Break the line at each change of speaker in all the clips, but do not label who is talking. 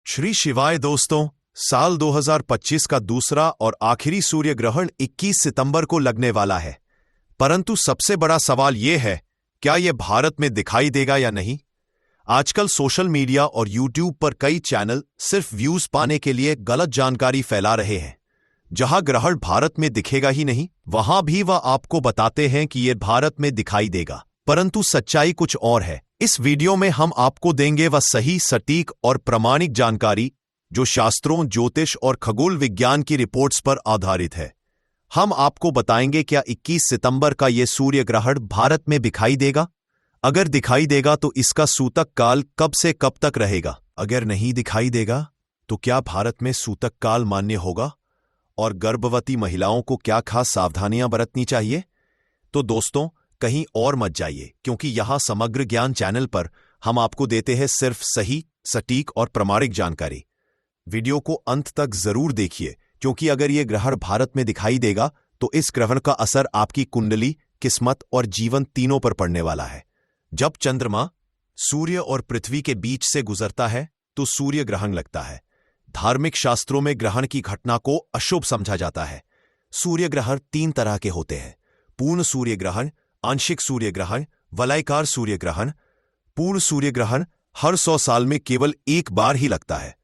श्री शिवाय दोस्तों, साल 2025 का दूसरा और आखिरी सूर्य ग्रहण 21 सितंबर को लगने वाला है। परंतु सबसे बड़ा सवाल यह है, क्या यह भारत में दिखाई देगा या नहीं। आजकल सोशल मीडिया और यूट्यूब पर कई चैनल सिर्फ व्यूज पाने के लिए गलत जानकारी फैला रहे हैं। जहां ग्रहण भारत में दिखेगा ही नहीं, वहां भी वह आपको बताते हैं कि यह भारत में दिखाई देगा, परंतु सच्चाई कुछ और है। इस वीडियो में हम आपको देंगे वह सही, सटीक और प्रामाणिक जानकारी जो शास्त्रों, ज्योतिष और खगोल विज्ञान की रिपोर्ट्स पर आधारित है। हम आपको बताएंगे क्या 21 सितंबर का यह सूर्य ग्रहण भारत में दिखाई देगा। अगर दिखाई देगा तो इसका सूतक काल कब से कब तक रहेगा। अगर नहीं दिखाई देगा तो क्या भारत में सूतक काल मान्य होगा और गर्भवती महिलाओं को क्या खास सावधानियां बरतनी चाहिए। तो दोस्तों, कहीं और मत जाइए, क्योंकि यहां समग्र ज्ञान चैनल पर हम आपको देते हैं सिर्फ सही, सटीक और प्रामाणिक जानकारी। वीडियो को अंत तक जरूर देखिए, क्योंकि अगर यह ग्रहण भारत में दिखाई देगा तो इस ग्रहण का असर आपकी कुंडली, किस्मत और जीवन तीनों पर पड़ने वाला है। जब चंद्रमा सूर्य और पृथ्वी के बीच से गुजरता है तो सूर्य ग्रहण लगता है। धार्मिक शास्त्रों में ग्रहण की घटना को अशुभ समझा जाता है। सूर्य ग्रहण 3 तरह के होते हैं: पूर्ण सूर्य ग्रहण, आंशिक सूर्य ग्रहण, वलयाकार सूर्य ग्रहण। पूर्ण सूर्य ग्रहण हर 100 साल में केवल एक बार ही लगता है।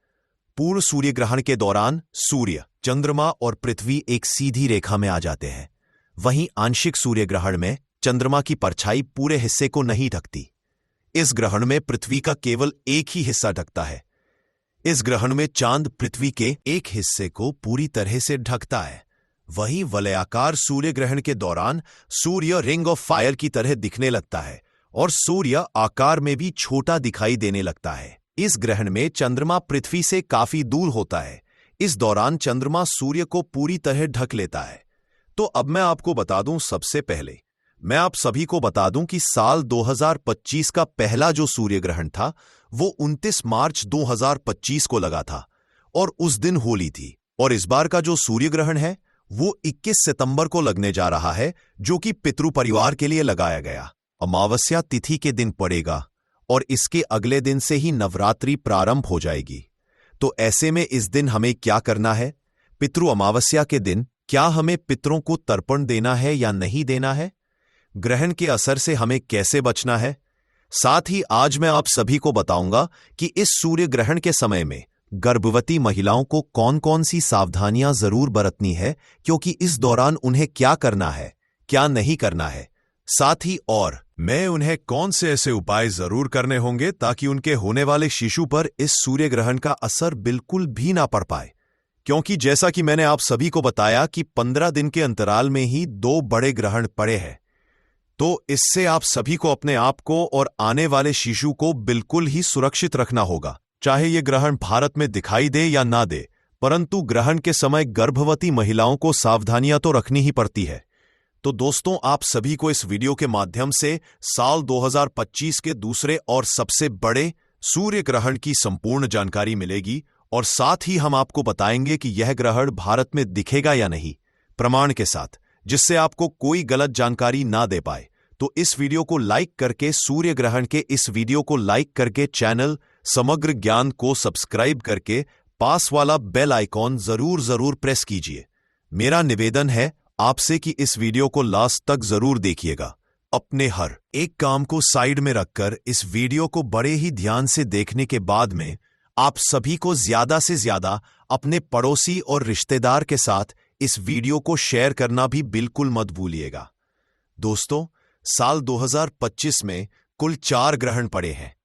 पूर्ण सूर्य ग्रहण के दौरान सूर्य, चंद्रमा और पृथ्वी एक सीधी रेखा में आ जाते हैं। वहीं आंशिक सूर्य ग्रहण में चंद्रमा की परछाई पूरे हिस्से को नहीं ढकती। इस ग्रहण में पृथ्वी का केवल एक ही हिस्सा ढकता है। इस ग्रहण में चांद पृथ्वी के एक हिस्से को पूरी तरह से ढकता है। वहीं वलयाकार सूर्य ग्रहण के दौरान सूर्य रिंग ऑफ फायर की तरह दिखने लगता है और सूर्य आकार में भी छोटा दिखाई देने लगता है। इस ग्रहण में चंद्रमा पृथ्वी से काफी दूर होता है। इस दौरान चंद्रमा सूर्य को पूरी तरह ढक लेता है। तो अब मैं आपको बता दूं, सबसे पहले मैं आप सभी को बता दूं कि साल 2025 का पहला जो सूर्य ग्रहण था वो 29 मार्च 2025 को लगा था और उस दिन होली थी। और इस बार का जो सूर्य ग्रहण है वो 21 सितंबर को लगने जा रहा है, जो कि पितृ परिवार के लिए लगाया गया अमावस्या तिथि के दिन पड़ेगा और इसके अगले दिन से ही नवरात्रि प्रारंभ हो जाएगी। तो ऐसे में इस दिन हमें क्या करना है? पितृ अमावस्या के दिन क्या हमें पितरों को तर्पण देना है या नहीं देना है? ग्रहण के असर से हमें कैसे बचना है? साथ ही आज मैं आप सभी को बताऊंगा कि इस सूर्य ग्रहण के समय में गर्भवती महिलाओं को कौन कौन सी सावधानियां जरूर बरतनी है, क्योंकि इस दौरान उन्हें क्या करना है, क्या नहीं करना है। साथ ही और मैं उन्हें कौन से ऐसे उपाय जरूर करने होंगे ताकि उनके होने वाले शिशु पर इस सूर्य ग्रहण का असर बिल्कुल भी ना पड़ पाए। क्योंकि जैसा कि मैंने आप सभी को बताया कि 15 दिन के अंतराल में ही 2 बड़े ग्रहण पड़े हैं, तो इससे आप सभी को अपने आप को और आने वाले शिशु को बिल्कुल ही सुरक्षित रखना होगा। चाहे ये ग्रहण भारत में दिखाई दे या ना दे, परंतु ग्रहण के समय गर्भवती महिलाओं को सावधानियां तो रखनी ही पड़ती है। तो दोस्तों, आप सभी को इस वीडियो के माध्यम से साल 2025 के दूसरे और सबसे बड़े सूर्य ग्रहण की संपूर्ण जानकारी मिलेगी और साथ ही हम आपको बताएंगे कि यह ग्रहण भारत में दिखेगा या नहीं, प्रमाण के साथ, जिससे आपको कोई गलत जानकारी ना दे पाए। तो इस वीडियो को लाइक करके, सूर्य ग्रहण के इस वीडियो को लाइक करके चैनल समग्र ज्ञान को सब्सक्राइब करके पास वाला बेल आइकॉन जरूर प्रेस कीजिए। मेरा निवेदन है आपसे कि इस वीडियो को लास्ट तक जरूर देखिएगा। अपने हर एक काम को साइड में रखकर इस वीडियो को बड़े ही ध्यान से देखने के बाद में आप सभी को ज्यादा से ज्यादा अपने पड़ोसी और रिश्तेदार के साथ इस वीडियो को शेयर करना भी बिल्कुल मत भूलिएगा। दोस्तों, साल 2025 में कुल 4 ग्रहण पड़े हैं,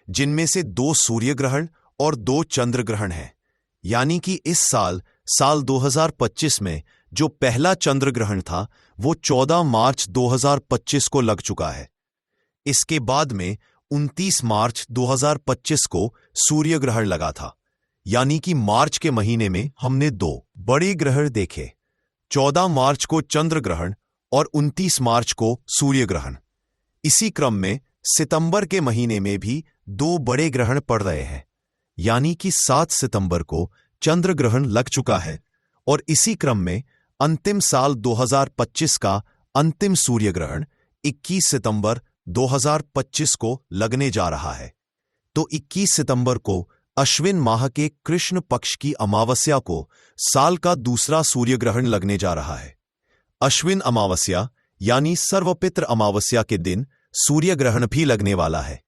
जिनमें से 2 सूर्य ग्रहण और 2 चंद्र ग्रहण हैं। यानी कि इस साल 2025 में जो पहला चंद्र ग्रहण था वो 14 मार्च 2025 को लग चुका है। इसके बाद में 29 मार्च 2025 को सूर्य ग्रहण लगा था। यानी कि मार्च के महीने में हमने 2 बड़े ग्रहण देखे। 14 मार्च को चंद्र ग्रहण और 29 मार्च को सूर्य ग्रहण। इसी क्रम में सितंबर के महीने में भी 2 बड़े ग्रहण पड़ रहे हैं। यानी कि 7 सितंबर को चंद्र ग्रहण लग चुका है और इसी क्रम में अंतिम साल 2025 का अंतिम सूर्य ग्रहण 21 सितंबर 2025 को लगने जा रहा है। तो 21 सितंबर को अश्विन माह के कृष्ण पक्ष की अमावस्या को साल का दूसरा सूर्य ग्रहण लगने जा रहा है। अश्विन अमावस्या यानी सर्वपित्र अमावस्या के दिन सूर्य ग्रहण भी लगने वाला है।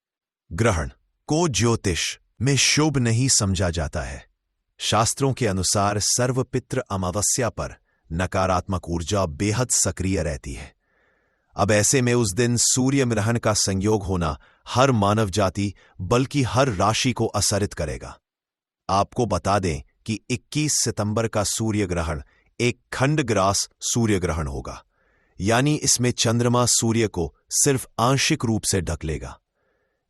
ग्रहण को ज्योतिष में शुभ नहीं समझा जाता है। शास्त्रों के अनुसार सर्वपित्र अमावस्या पर नकारात्मक ऊर्जा बेहद सक्रिय रहती है। अब ऐसे में उस दिन सूर्य ग्रहण का संयोग होना हर मानव जाति बल्कि हर राशि को असरित करेगा। आपको बता दें कि 21 सितंबर का सूर्य ग्रहण एक खंडग्रास सूर्य ग्रहण होगा, यानी इसमें चंद्रमा सूर्य को सिर्फ आंशिक रूप से ढक लेगा।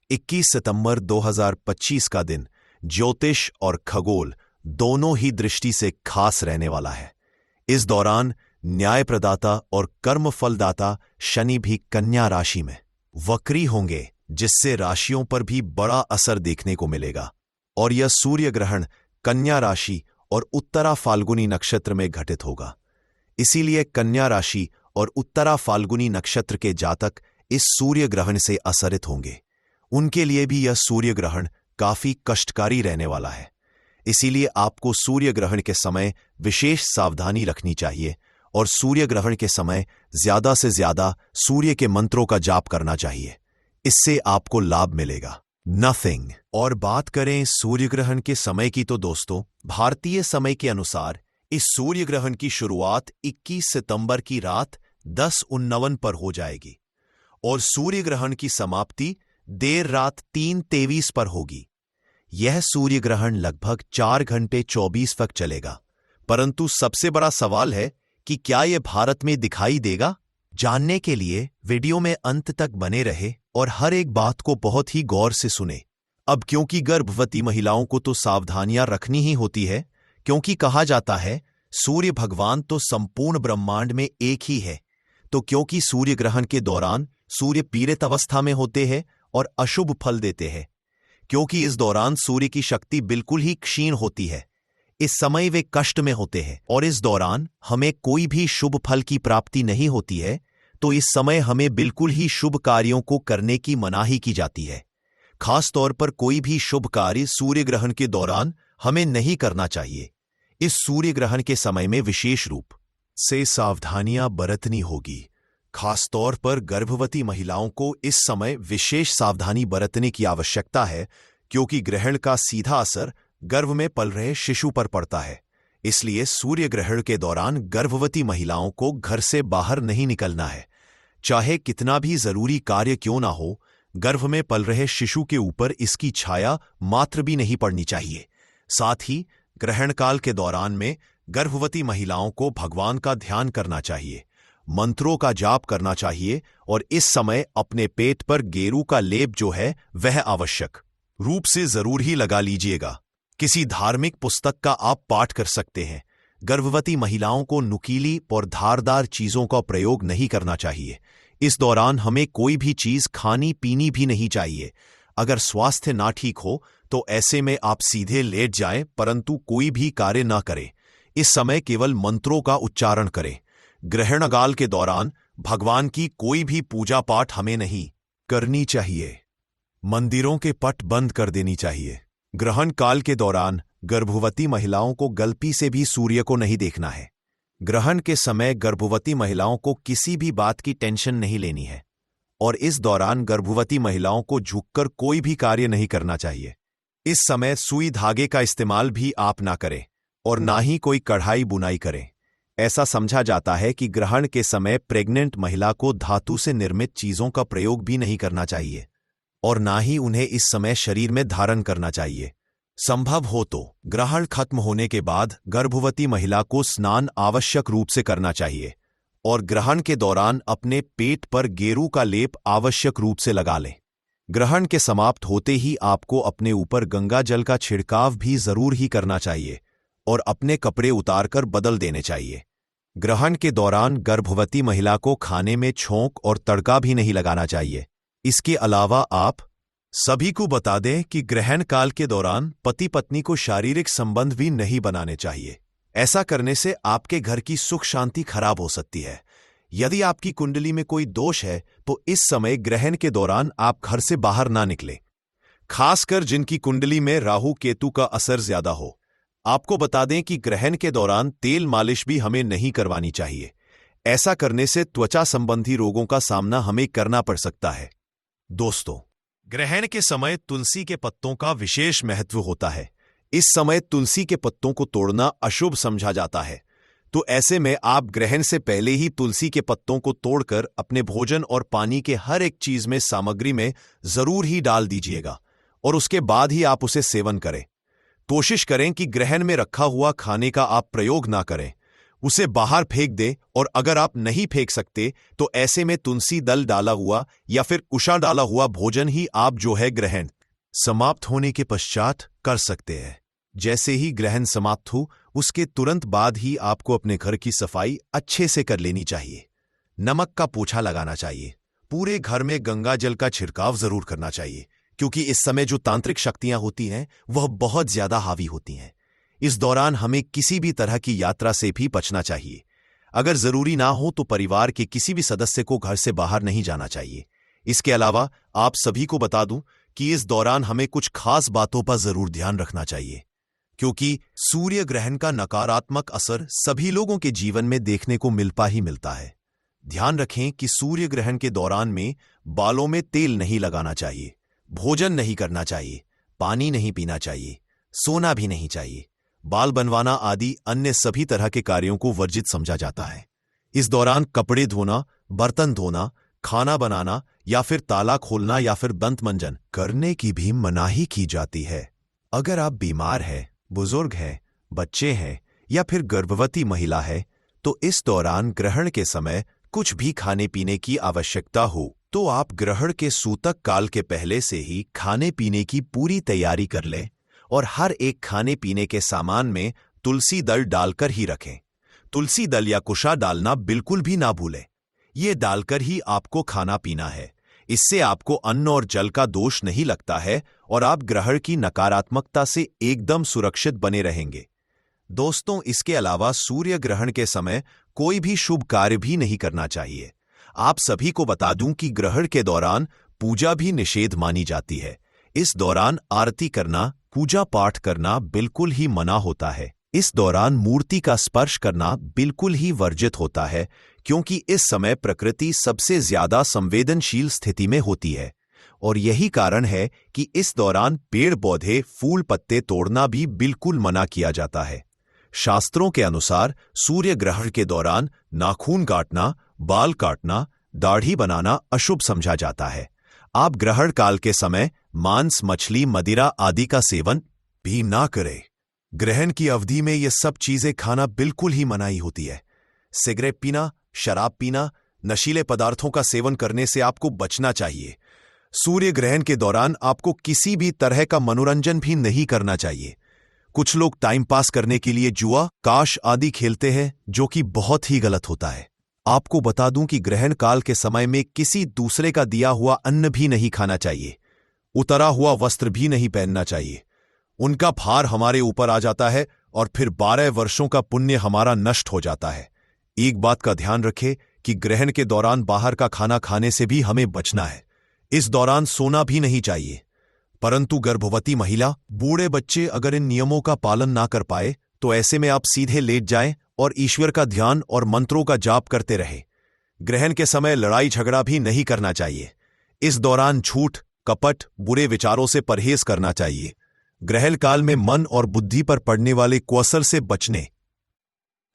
21 सितंबर 2025 का दिन ज्योतिष और खगोल दोनों ही दृष्टि से खास रहने वाला है। इस दौरान न्याय प्रदाता और कर्म फलदाता शनि भी कन्या राशि में वक्री होंगे, जिससे राशियों पर भी बड़ा असर देखने को मिलेगा। और यह सूर्य ग्रहण कन्या राशि और उत्तरा फाल्गुनी नक्षत्र में घटित होगा। इसीलिए कन्या राशि और उत्तरा फाल्गुनी नक्षत्र के जातक इस सूर्य ग्रहण से असरित होंगे। उनके लिए भी यह सूर्य ग्रहण काफी कष्टकारी रहने वाला है। इसीलिए आपको सूर्य ग्रहण के समय विशेष सावधानी रखनी चाहिए और सूर्य ग्रहण के समय ज्यादा से ज्यादा सूर्य के मंत्रों का जाप करना चाहिए। इससे आपको लाभ मिलेगा। नथिंग। और बात करें सूर्य ग्रहण के समय की तो दोस्तों, भारतीय समय के अनुसार इस सूर्य ग्रहण की शुरुआत 21 सितंबर की रात 10:49 पर हो जाएगी और सूर्य ग्रहण की समाप्ति देर रात 3:23 पर होगी। यह सूर्य ग्रहण लगभग 4 घंटे 24 वक्त चलेगा। परंतु सबसे बड़ा सवाल है कि क्या यह भारत में दिखाई देगा? जानने के लिए वीडियो में अंत तक बने रहे और हर एक बात को बहुत ही गौर से सुने। अब क्योंकि गर्भवती महिलाओं को तो सावधानियां रखनी ही होती है, क्योंकि कहा जाता है सूर्य भगवान तो संपूर्ण ब्रह्मांड में एक ही है। तो क्योंकि सूर्य ग्रहण के दौरान सूर्य पीड़ित अवस्था में होते हैं और अशुभ फल देते हैं, क्योंकि इस दौरान सूर्य की शक्ति बिल्कुल ही क्षीण होती है। इस समय वे कष्ट में होते हैं और इस दौरान हमें कोई भी शुभ फल की प्राप्ति नहीं होती है। तो इस समय हमें बिल्कुल ही शुभ कार्यों को करने की मनाही की जाती है। खास तौर पर कोई भी शुभ कार्य सूर्य ग्रहण के दौरान हमें नहीं करना चाहिए। इस सूर्य ग्रहण के समय में विशेष रूप से सावधानियां बरतनी होगी। खास तौर पर गर्भवती महिलाओं को इस समय विशेष सावधानी बरतने की आवश्यकता है, क्योंकि ग्रहण का सीधा असर गर्भ में पल रहे शिशु पर पड़ता है। इसलिए सूर्य ग्रहण के दौरान गर्भवती महिलाओं को घर से बाहर नहीं निकलना है। चाहे कितना भी जरूरी कार्य क्यों ना हो, गर्भ में पल रहे शिशु के ऊपर इसकी छाया मात्र भी नहीं पड़नी चाहिए। साथ ही ग्रहण काल के दौरान में गर्भवती महिलाओं को भगवान का ध्यान करना चाहिए, मंत्रों का जाप करना चाहिए और इस समय अपने पेट पर गेरू का लेप जो है वह आवश्यक रूप से जरूर ही लगा लीजिएगा। किसी धार्मिक पुस्तक का आप पाठ कर सकते हैं। गर्भवती महिलाओं को नुकीली और धारदार चीजों का प्रयोग नहीं करना चाहिए। इस दौरान हमें कोई भी चीज खानी पीनी भी नहीं चाहिए। अगर स्वास्थ्य ना ठीक हो तो ऐसे में आप सीधे लेट जाएं, परंतु कोई भी कार्य ना करें। इस समय केवल मंत्रों का उच्चारण करें। ग्रहण काल के दौरान भगवान की कोई भी पूजा पाठ हमें नहीं करनी चाहिए। मंदिरों के पट बंद कर देनी चाहिए। ग्रहण काल के दौरान गर्भवती महिलाओं को गलती से भी सूर्य को नहीं देखना है। ग्रहण के समय गर्भवती महिलाओं को किसी भी बात की टेंशन नहीं लेनी है और इस दौरान गर्भवती महिलाओं को झुककर कोई भी कार्य नहीं करना चाहिए। इस समय सुई धागे का इस्तेमाल भी आप ना करें और ना ही कोई कढ़ाई बुनाई करें। ऐसा समझा जाता है कि ग्रहण के समय प्रेग्नेंट महिला को धातु से निर्मित चीजों का प्रयोग भी नहीं करना चाहिए और ना ही उन्हें इस समय शरीर में धारण करना चाहिए। संभव हो तो ग्रहण खत्म होने के बाद गर्भवती महिला को स्नान आवश्यक रूप से करना चाहिए और ग्रहण के दौरान अपने पेट पर गेरू का लेप आवश्यक रूप से लगा लें। ग्रहण के समाप्त होते ही आपको अपने ऊपर गंगा जल का छिड़काव भी जरूर ही करना चाहिए और अपने कपड़े उतारकर बदल देने चाहिए। ग्रहण के दौरान गर्भवती महिला को खाने में छोंक और तड़का भी नहीं लगाना चाहिए। इसके अलावा आप सभी को बता दें कि ग्रहण काल के दौरान पति पत्नी को शारीरिक संबंध भी नहीं बनाने चाहिए। ऐसा करने से आपके घर की सुख शांति खराब हो सकती है। यदि आपकी कुंडली में कोई दोष है तो इस समय ग्रहण के दौरान आप घर से बाहर ना निकलें। खासकर जिनकी कुंडली में राहु केतु का असर ज्यादा हो। आपको बता दें कि ग्रहण के दौरान तेल मालिश भी हमें नहीं करवानी चाहिए। ऐसा करने से त्वचा संबंधी रोगों का सामना हमें करना पड़ सकता है। दोस्तों, ग्रहण के समय तुलसी के पत्तों का विशेष महत्व होता है। इस समय तुलसी के पत्तों को तोड़ना अशुभ समझा जाता है, तो ऐसे में आप ग्रहण से पहले ही तुलसी के पत्तों को तोड़कर अपने भोजन और पानी के हर एक चीज में सामग्री में जरूर ही डाल दीजिएगा और उसके बाद ही आप उसे सेवन करें। कोशिश करें कि ग्रहण में रखा हुआ खाने का आप प्रयोग ना करें, उसे बाहर फेंक दें। और अगर आप नहीं फेंक सकते तो ऐसे में तुलसी दल डाला हुआ या फिर उषा डाला हुआ भोजन ही आप जो है ग्रहण समाप्त होने के पश्चात कर सकते हैं। जैसे ही ग्रहण समाप्त हो उसके तुरंत बाद ही आपको अपने घर की सफाई अच्छे से कर लेनी चाहिए। नमक का पोछा लगाना चाहिए। पूरे घर में गंगा जल का छिड़काव जरूर करना चाहिए, क्योंकि इस समय जो तांत्रिक शक्तियां होती हैं वह बहुत ज्यादा हावी होती हैं। इस दौरान हमें किसी भी तरह की यात्रा से भी बचना चाहिए। अगर जरूरी ना हो तो परिवार के किसी भी सदस्य को घर से बाहर नहीं जाना चाहिए। इसके अलावा आप सभी को बता दूं कि इस दौरान हमें कुछ खास बातों पर जरूर ध्यान रखना चाहिए, क्योंकि सूर्य ग्रहण का नकारात्मक असर सभी लोगों के जीवन में देखने को मिलता ही मिलता है। ध्यान रखें कि सूर्य ग्रहण के दौरान में बालों में तेल नहीं लगाना चाहिए, भोजन नहीं करना चाहिए, पानी नहीं पीना चाहिए, सोना भी नहीं चाहिए। बाल बनवाना आदि अन्य सभी तरह के कार्यों को वर्जित समझा जाता है। इस दौरान कपड़े धोना, बर्तन धोना, खाना बनाना या फिर ताला खोलना या फिर दंत मंजन करने की भी मनाही की जाती है। अगर आप बीमार हैं, बुजुर्ग हैं, बच्चे हैं या फिर गर्भवती महिला है तो इस दौरान ग्रहण के समय कुछ भी खाने पीने की आवश्यकता हो तो आप ग्रहण के सूतक काल के पहले से ही खाने पीने की पूरी तैयारी कर लें और हर एक खाने पीने के सामान में तुलसी दल डालकर ही रखें। तुलसी दल या कुशा डालना बिल्कुल भी ना भूलें। ये डालकर ही आपको खाना पीना है। इससे आपको अन्न और जल का दोष नहीं लगता है और आप ग्रहण की नकारात्मकता से एकदम सुरक्षित बने रहेंगे। दोस्तों, इसके अलावा सूर्य ग्रहण के समय कोई भी शुभ कार्य भी नहीं करना चाहिए। आप सभी को बता दूं कि ग्रहण के दौरान पूजा भी निषेध मानी जाती है। इस दौरान आरती करना, पूजा पाठ करना बिल्कुल ही मना होता है। इस दौरान मूर्ति का स्पर्श करना बिल्कुल ही वर्जित होता है, क्योंकि इस समय प्रकृति सबसे ज्यादा संवेदनशील स्थिति में होती है और यही कारण है कि इस दौरान पेड़ पौधे, फूल पत्ते तोड़ना भी बिल्कुल मना किया जाता है। शास्त्रों के अनुसार सूर्य ग्रहण के दौरान नाखून काटना, बाल काटना, दाढ़ी बनाना अशुभ समझा जाता है। आप ग्रहण काल के समय मांस, मछली, मदिरा आदि का सेवन भी ना करें। ग्रहण की अवधि में ये सब चीजें खाना बिल्कुल ही मनाही होती है। सिगरेट पीना, शराब पीना, नशीले पदार्थों का सेवन करने से आपको बचना चाहिए। सूर्य ग्रहण के दौरान आपको किसी भी तरह का मनोरंजन भी नहीं करना चाहिए। कुछ लोग टाइम पास करने के लिए जुआ, काश आदि खेलते हैं, जो कि बहुत ही गलत होता है। आपको बता दूं कि ग्रहण काल के समय में किसी दूसरे का दिया हुआ अन्न भी नहीं खाना चाहिए। उतरा हुआ वस्त्र भी नहीं पहनना चाहिए। उनका भार हमारे ऊपर आ जाता है और फिर 12 वर्षों का पुण्य हमारा नष्ट हो जाता है। एक बात का ध्यान रखें कि ग्रहण के दौरान बाहर का खाना खाने से भी हमें बचना है। इस दौरान सोना भी नहीं चाहिए। परंतु गर्भवती महिला, बूढ़े बच्चे अगर इन नियमों का पालन ना कर पाए तो ऐसे में आप सीधे लेट जाएं और ईश्वर का ध्यान और मंत्रों का जाप करते रहें। ग्रहण के समय लड़ाई झगड़ा भी नहीं करना चाहिए। इस दौरान झूठ, कपट, बुरे विचारों से परहेज करना चाहिए। ग्रहण काल में मन और बुद्धि पर पड़ने वाले कुअसर से बचने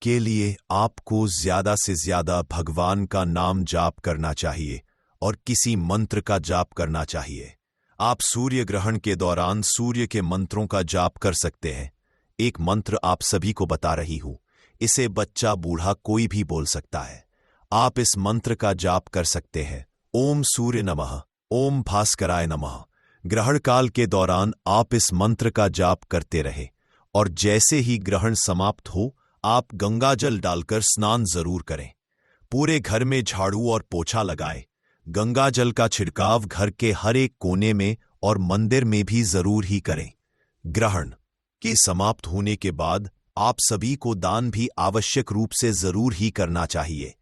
के लिए आपको ज्यादा से ज्यादा भगवान का नाम जाप करना चाहिए और किसी मंत्र का जाप करना चाहिए। आप सूर्य ग्रहण के दौरान सूर्य के मंत्रों का जाप कर सकते हैं। एक मंत्र आप सभी को बता रही हूं। इसे बच्चा, बूढ़ा कोई भी बोल सकता है। आप इस मंत्र का जाप कर सकते हैं। ओम सूर्य नमः, ओम भास्कराय नमः। ग्रहण काल के दौरान आप इस मंत्र का जाप करते रहे और जैसे ही ग्रहण समाप्त हो आप गंगा जल डालकर स्नान जरूर करें। पूरे घर में झाड़ू और पोछा लगाएं। गंगा जल का छिड़काव घर के हर एक कोने में और मंदिर में भी जरूर ही करें। ग्रहण के समाप्त होने के बाद आप सभी को दान भी आवश्यक रूप से जरूर ही करना चाहिए।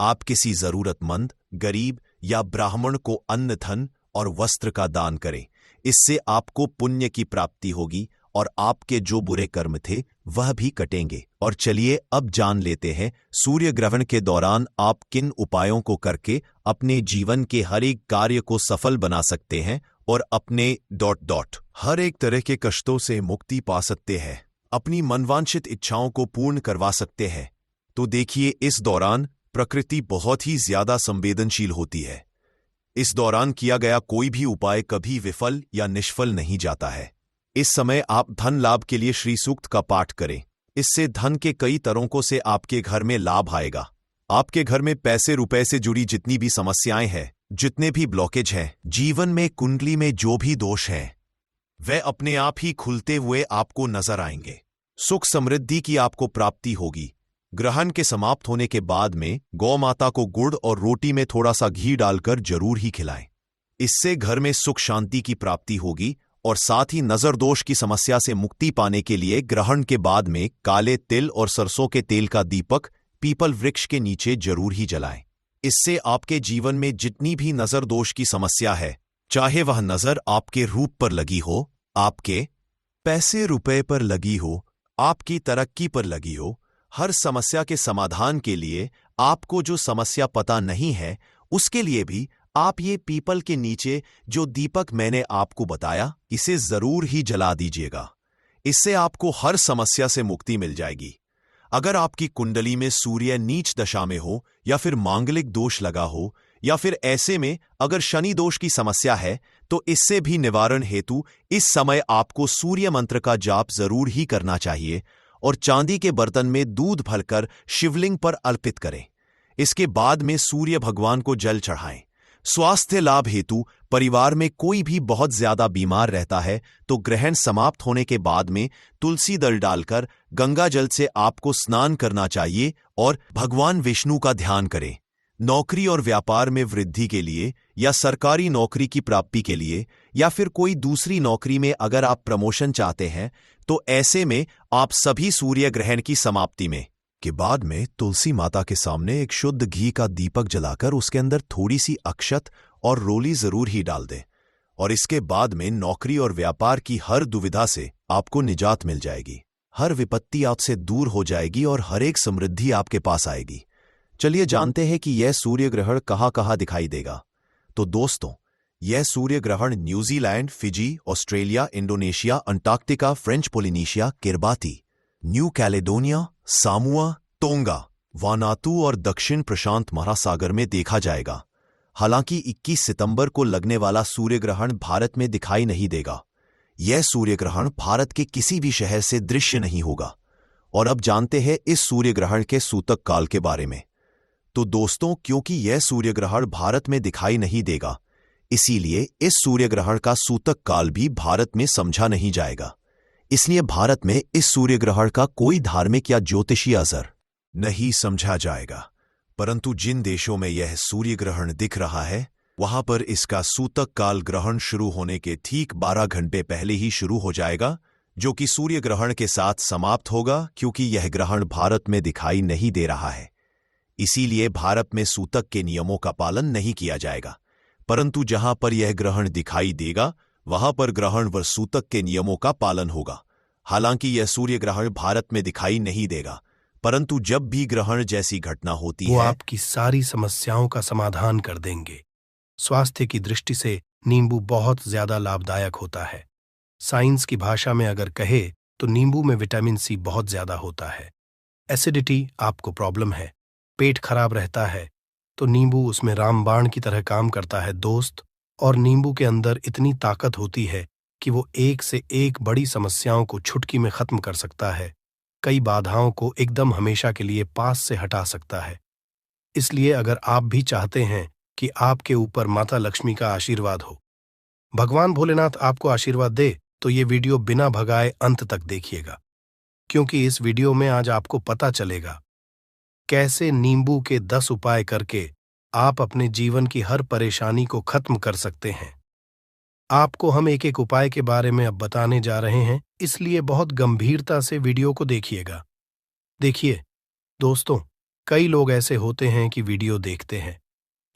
आप किसी जरूरतमंद, गरीब या ब्राह्मण को अन्न, धन और वस्त्र का दान करें। इससे आपको पुण्य की प्राप्ति होगी और आपके जो बुरे कर्म थे वह भी कटेंगे। और चलिए अब जान लेते हैं सूर्य ग्रहण के दौरान आप किन उपायों को करके अपने जीवन के हर एक कार्य को सफल बना सकते हैं और अपने हर एक तरह के कष्टों से मुक्ति पा सकते हैं, अपनी मनवांछित इच्छाओं को पूर्ण करवा सकते हैं। तो देखिए, इस दौरान प्रकृति बहुत ही ज्यादा संवेदनशील होती है। इस दौरान किया गया कोई भी उपाय कभी विफल या निष्फल नहीं जाता है। इस समय आप धन लाभ के लिए श्री सूक्त का पाठ करें। इससे धन के कई तरीकों से आपके घर में लाभ आएगा। आपके घर में पैसे रुपए से जुड़ी जितनी भी समस्याएं हैं, जितने भी ब्लॉकेज हैं, जीवन में कुंडली में जो भी दोष हैं, वे अपने आप ही खुलते हुए आपको नजर आएंगे। सुख समृद्धि की आपको प्राप्ति होगी। ग्रहण के समाप्त होने के बाद में गौ माता को गुड़ और रोटी में थोड़ा सा घी डालकर जरूर ही खिलाएं। इससे घर में सुख शांति की प्राप्ति होगी और साथ ही नजर दोष की समस्या से मुक्ति पाने के लिए ग्रहण के बाद में काले तिल और सरसों के तेल का दीपक पीपल वृक्ष के नीचे जरूर ही जलाएं। इससे आपके जीवन में जितनी भी नजर दोष की समस्या है, चाहे वह नजर आपके रूप पर लगी हो, आपके पैसे रुपए पर लगी हो, आपकी तरक्की पर लगी हो, हर समस्या के समाधान के लिए आपको जो समस्या पता नहीं है, उसके लिए भी आप ये पीपल के नीचे जो दीपक मैंने आपको बताया, इसे जरूर ही जला दीजिएगा। इससे आपको हर समस्या से मुक्ति मिल जाएगी। अगर आपकी कुंडली में सूर्य नीच दशा में हो या फिर मांगलिक दोष लगा हो या फिर ऐसे में अगर शनि दोष की समस्या है, तो इससे भी निवारण हेतु इस समय आपको सूर्य मंत्र का जाप जरूर ही करना चाहिए और चांदी के बर्तन में दूध भरकर शिवलिंग पर अर्पित करें। इसके बाद में सूर्य भगवान को जल चढ़ाएं। स्वास्थ्य लाभ हेतु परिवार में कोई भी बहुत ज्यादा बीमार रहता है तो ग्रहण समाप्त होने के बाद में तुलसी दल डालकर गंगा जल से आपको स्नान करना चाहिए और भगवान विष्णु का ध्यान करें। नौकरी और व्यापार में वृद्धि के लिए या सरकारी नौकरी की प्राप्ति के लिए या फिर कोई दूसरी नौकरी में अगर आप प्रमोशन चाहते हैं, तो ऐसे में आप सभी सूर्य ग्रहण की समाप्ति में के बाद में तुलसी माता के सामने एक शुद्ध घी का दीपक जलाकर उसके अंदर थोड़ी सी अक्षत और रोली जरूर ही डाल दें और इसके बाद में नौकरी और व्यापार की हर दुविधा से आपको निजात मिल जाएगी। हर विपत्ति आपसे दूर हो जाएगी और हर एक समृद्धि आपके पास आएगी। चलिए जानते हैं कि यह सूर्य ग्रहण कहाँ कहाँ दिखाई देगा। तो दोस्तों, यह सूर्य ग्रहण New Zealand, Fiji, Australia, Indonesia, Antarctica, French Polynesia, Kiribati, New Caledonia, Samoa, Tonga, Vanuatu और दक्षिण प्रशांत महासागर में देखा जाएगा। हालांकि 21 सितंबर को लगने वाला सूर्य ग्रहण भारत में दिखाई नहीं देगा। यह सूर्य ग्रहण भारत के किसी भी शहर से दृश्य नहीं होगा। और अब जानते हैं इस सूर्य ग्रहण के सूतक काल के बारे में। तो दोस्तों, क्योंकि यह सूर्य ग्रहण भारत में दिखाई नहीं देगा, इसीलिए इस सूर्य ग्रहण का सूतक काल भी भारत में समझा नहीं जाएगा। इसलिए भारत में इस सूर्य ग्रहण का कोई धार्मिक या ज्योतिषीय असर नहीं समझा जाएगा। परंतु जिन देशों में यह सूर्य ग्रहण दिख रहा है, वहां पर इसका सूतक काल ग्रहण शुरू होने के ठीक 12 घंटे पहले ही शुरू हो जाएगा, जो कि सूर्य ग्रहण के साथ समाप्त होगा। क्योंकि यह ग्रहण भारत में दिखाई नहीं दे रहा है, इसीलिए भारत में सूतक के नियमों का पालन नहीं किया जाएगा। परंतु जहां पर यह ग्रहण दिखाई देगा, वहां पर ग्रहण व सूतक के नियमों का पालन होगा। हालांकि यह सूर्य ग्रहण भारत में दिखाई नहीं देगा, परंतु जब भी ग्रहण जैसी घटना होती है,
वो आपकी सारी समस्याओं का समाधान कर देंगे। स्वास्थ्य की दृष्टि से नींबू बहुत ज्यादा लाभदायक होता है। साइंस की भाषा में अगर कहे तो नींबू में विटामिन सी बहुत ज्यादा होता है। एसिडिटी आपको प्रॉब्लम है, पेट खराब रहता है, तो नींबू उसमें रामबाण की तरह काम करता है दोस्त। और नींबू के अंदर इतनी ताकत होती है कि वो एक से एक बड़ी समस्याओं को चुटकी में खत्म कर सकता है। कई बाधाओं को एकदम हमेशा के लिए पास से हटा सकता है। इसलिए अगर आप भी चाहते हैं कि आपके ऊपर माता लक्ष्मी का आशीर्वाद हो, भगवान भोलेनाथ आपको आशीर्वाद दे, तो ये वीडियो बिना भगाए अंत तक देखिएगा। क्योंकि इस वीडियो में आज आपको पता चलेगा कैसे नींबू के 10 उपाय करके आप अपने जीवन की हर परेशानी को खत्म कर सकते हैं। आपको हम एक एक उपाय के बारे में अब बताने जा रहे हैं, इसलिए बहुत गंभीरता से वीडियो को देखिएगा। देखिए दोस्तों, कई लोग ऐसे होते हैं कि वीडियो देखते हैं,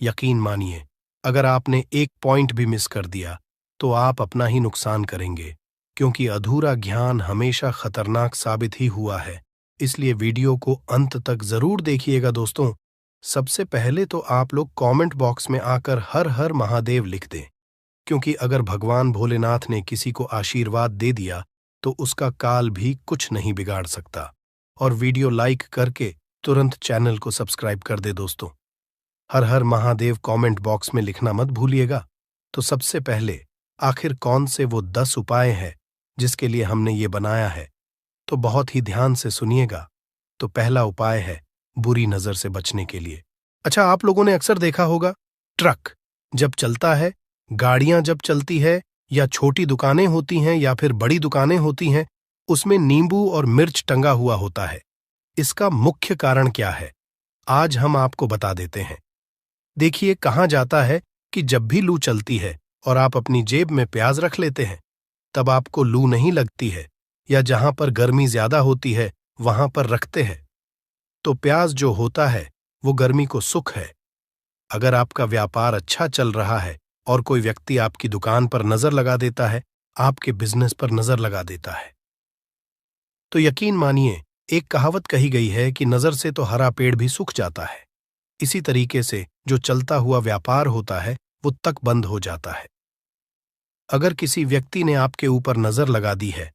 यकीन मानिए अगर आपने एक पॉइंट भी मिस कर दिया तो आप अपना ही नुकसान करेंगे, क्योंकि अधूरा ज्ञान हमेशा खतरनाक साबित ही हुआ है। इसलिए वीडियो को अंत तक जरूर देखिएगा दोस्तों। सबसे पहले तो आप लोग कमेंट बॉक्स में आकर हर हर महादेव लिख दें, क्योंकि अगर भगवान भोलेनाथ ने किसी को आशीर्वाद दे दिया तो उसका काल भी कुछ नहीं बिगाड़ सकता। और वीडियो लाइक करके तुरंत चैनल को सब्सक्राइब कर दे दोस्तों। हर हर महादेव कमेंट बॉक्स में लिखना मत भूलिएगा। तो सबसे पहले आखिर कौन से वो 10 उपाय हैं जिसके लिए हमने ये बनाया है, तो बहुत ही ध्यान से सुनिएगा। तो पहला उपाय है बुरी नजर से बचने के लिए। अच्छा, आप लोगों ने अक्सर देखा होगा, ट्रक जब चलता है, गाड़ियां जब चलती है, या छोटी दुकानें होती हैं या फिर बड़ी दुकानें होती हैं, उसमें नींबू और मिर्च टंगा हुआ होता है। इसका मुख्य कारण क्या है, आज हम आपको बता देते हैं। देखिए, कहा जाता है कि जब भी लू चलती है और आप अपनी जेब में प्याज रख लेते हैं, तब आपको लू नहीं लगती है, या जहां पर गर्मी ज्यादा होती है वहां पर रखते हैं, तो प्याज जो होता है वो गर्मी को सुख है। अगर आपका व्यापार अच्छा चल रहा है और कोई व्यक्ति आपकी दुकान पर नजर लगा देता है, आपके बिजनेस पर नजर लगा देता है, तो यकीन मानिए, एक कहावत कही गई है कि नजर से तो हरा पेड़ भी सूख जाता है। इसी तरीके से जो चलता हुआ व्यापार होता है वो तक बंद हो जाता है। अगर किसी व्यक्ति ने आपके ऊपर नजर लगा दी है,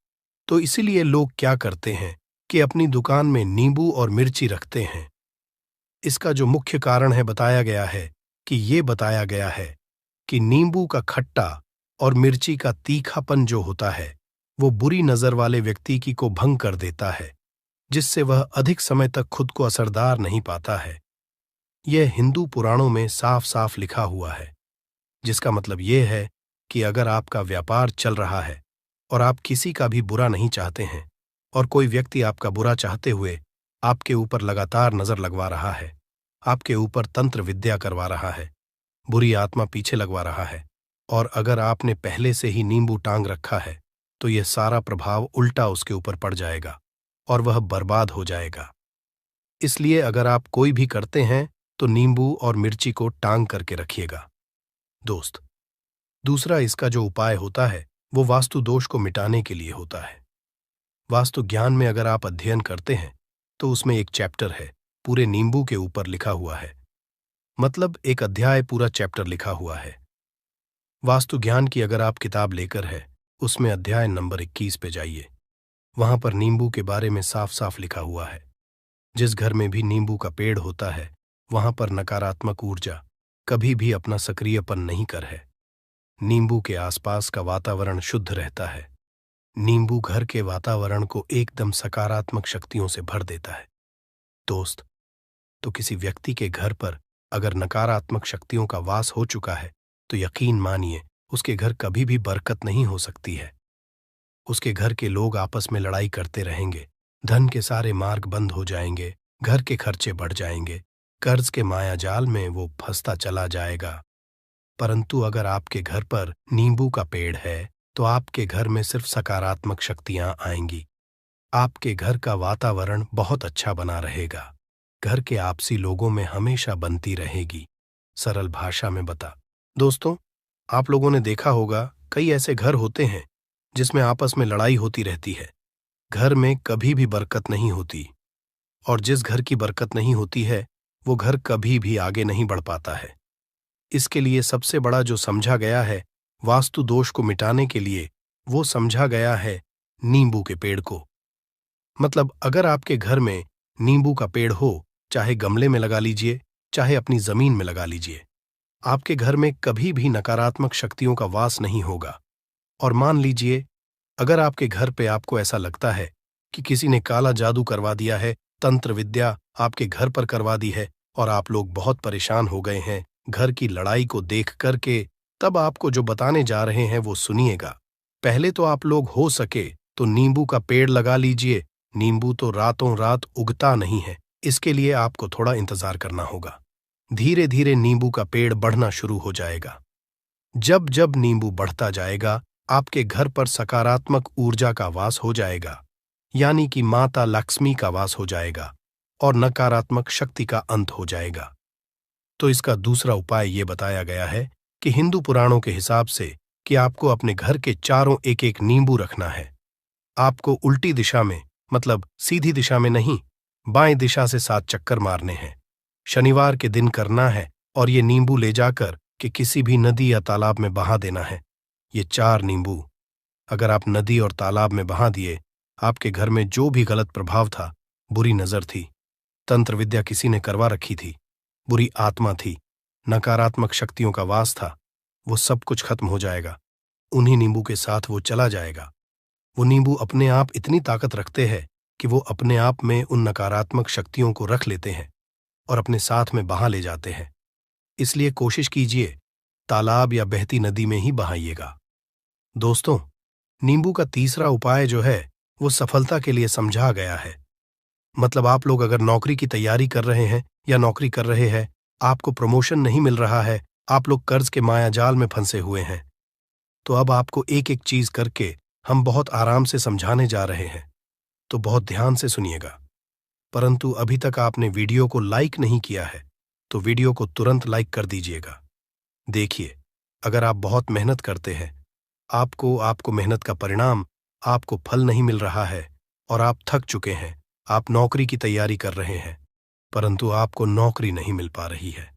तो इसीलिए लोग क्या करते हैं कि अपनी दुकान में नींबू और मिर्ची रखते हैं। इसका जो मुख्य कारण है बताया गया है कि नींबू का खट्टा और मिर्ची का तीखापन जो होता है वो बुरी नजर वाले व्यक्ति की को भंग कर देता है, जिससे वह अधिक समय तक खुद को असरदार नहीं पाता है। यह हिंदू पुराणों में साफ साफ लिखा हुआ है, जिसका मतलब यह है कि अगर आपका व्यापार चल रहा है और आप किसी का भी बुरा नहीं चाहते हैं, और कोई व्यक्ति आपका बुरा चाहते हुए आपके ऊपर लगातार नजर लगवा रहा है, आपके ऊपर तंत्र विद्या करवा रहा है, बुरी आत्मा पीछे लगवा रहा है, और अगर आपने पहले से ही नींबू टांग रखा है, तो यह सारा प्रभाव उल्टा उसके ऊपर पड़ जाएगा और वह बर्बाद हो जाएगा। इसलिए अगर आप कोई भी करते हैं तो नींबू और मिर्ची को टांग करके रखिएगा दोस्त। दूसरा इसका जो उपाय होता है वो वास्तु दोष को मिटाने के लिए होता है। वास्तु ज्ञान में अगर आप अध्ययन करते हैं तो उसमें एक चैप्टर है पूरे नींबू के ऊपर लिखा हुआ है, मतलब एक अध्याय पूरा चैप्टर लिखा हुआ है। वास्तु ज्ञान की अगर आप किताब लेकर है, उसमें अध्याय नंबर 21 पे जाइए। वहां पर नींबू के बारे में साफ साफ लिखा हुआ है। जिस घर में भी नींबू का पेड़ होता है वहां पर नकारात्मक ऊर्जा कभी भी अपना सक्रियपन नहीं कर है। नींबू के आसपास का वातावरण शुद्ध रहता है। नींबू घर के वातावरण को एकदम सकारात्मक शक्तियों से भर देता है दोस्त। तो किसी व्यक्ति के घर पर अगर नकारात्मक शक्तियों का वास हो चुका है तो यकीन मानिए उसके घर कभी भी बरकत नहीं हो सकती है। उसके घर के लोग आपस में लड़ाई करते रहेंगे, धन के सारे मार्ग बंद हो जाएंगे, घर के खर्चे बढ़ जाएंगे, कर्ज के माया जाल में वो फंसता चला जाएगा। परंतु अगर आपके घर पर नींबू का पेड़ है तो आपके घर में सिर्फ सकारात्मक शक्तियां आएंगी। आपके घर का वातावरण बहुत अच्छा बना रहेगा। घर के आपसी लोगों में हमेशा बनती रहेगी। सरल भाषा में बता दोस्तों, आप लोगों ने देखा होगा कई ऐसे घर होते हैं जिसमें आपस में लड़ाई होती रहती है। घर में कभी भी बरकत नहीं होती, और जिस घर की बरकत नहीं होती है वो घर कभी भी आगे नहीं बढ़ पाता है। इसके लिए सबसे बड़ा जो समझा गया है वास्तु दोष को मिटाने के लिए, वो समझा गया है नींबू के पेड़ को। मतलब अगर आपके घर में नींबू का पेड़ हो, चाहे गमले में लगा लीजिए, चाहे अपनी जमीन में लगा लीजिए, आपके घर में कभी भी नकारात्मक शक्तियों का वास नहीं होगा। और मान लीजिए अगर आपके घर पे आपको ऐसा लगता है कि किसी ने काला जादू करवा दिया है, तंत्र विद्या आपके घर पर करवा दी है और आप लोग बहुत परेशान हो गए हैं घर की लड़ाई को देख करके, तब आपको जो बताने जा रहे हैं वो सुनिएगा। पहले तो आप लोग हो सके तो नींबू का पेड़ लगा लीजिए। नींबू तो रातों रात उगता नहीं है, इसके लिए आपको थोड़ा इंतजार करना होगा। धीरे धीरे नींबू का पेड़ बढ़ना शुरू हो जाएगा। जब जब नींबू बढ़ता जाएगा आपके घर पर सकारात्मक ऊर्जा का वास हो जाएगा, यानी कि माता लक्ष्मी का वास हो जाएगा और नकारात्मक शक्ति का अंत हो जाएगा। तो इसका दूसरा उपाय ये बताया गया है कि हिंदू पुराणों के हिसाब से कि आपको अपने घर के चारों एक एक नींबू रखना है। आपको उल्टी दिशा में, मतलब सीधी दिशा में नहीं, बाएं दिशा से 7 चक्कर मारने हैं। शनिवार के दिन करना है और ये नींबू ले जाकर कि किसी भी नदी या तालाब में बहा देना है। ये 4 नींबू अगर आप नदी और तालाब में बहा दिए, आपके घर में जो भी गलत प्रभाव था, बुरी नजर थी, तंत्र विद्या किसी ने करवा रखी थी, बुरी आत्मा थी, नकारात्मक शक्तियों का वास था, वो सब कुछ खत्म हो जाएगा। उन्हीं नींबू के साथ वो चला जाएगा। वो नींबू अपने आप इतनी ताकत रखते हैं कि वो अपने आप में उन नकारात्मक शक्तियों को रख लेते हैं और अपने साथ में बहा ले जाते हैं। इसलिए कोशिश कीजिए तालाब या बहती नदी में ही बहाइएगा। दोस्तों, नींबू का तीसरा उपाय जो है वो सफलता के लिए समझा गया है। मतलब आप लोग अगर नौकरी की तैयारी कर रहे हैं या नौकरी कर रहे हैं, आपको प्रमोशन नहीं मिल रहा है, आप लोग कर्ज के मायाजाल में फंसे हुए हैं, तो अब आपको एक एक चीज करके हम बहुत आराम से समझाने जा रहे हैं, तो बहुत ध्यान से सुनिएगा। परंतु अभी तक आपने वीडियो को लाइक नहीं किया है तो वीडियो को तुरंत लाइक कर दीजिएगा। देखिए, अगर आप बहुत मेहनत करते हैं, आपको मेहनत का परिणाम, आपको फल नहीं मिल रहा है और आप थक चुके हैं, आप नौकरी की तैयारी कर रहे हैं परंतु आपको नौकरी नहीं मिल पा रही है।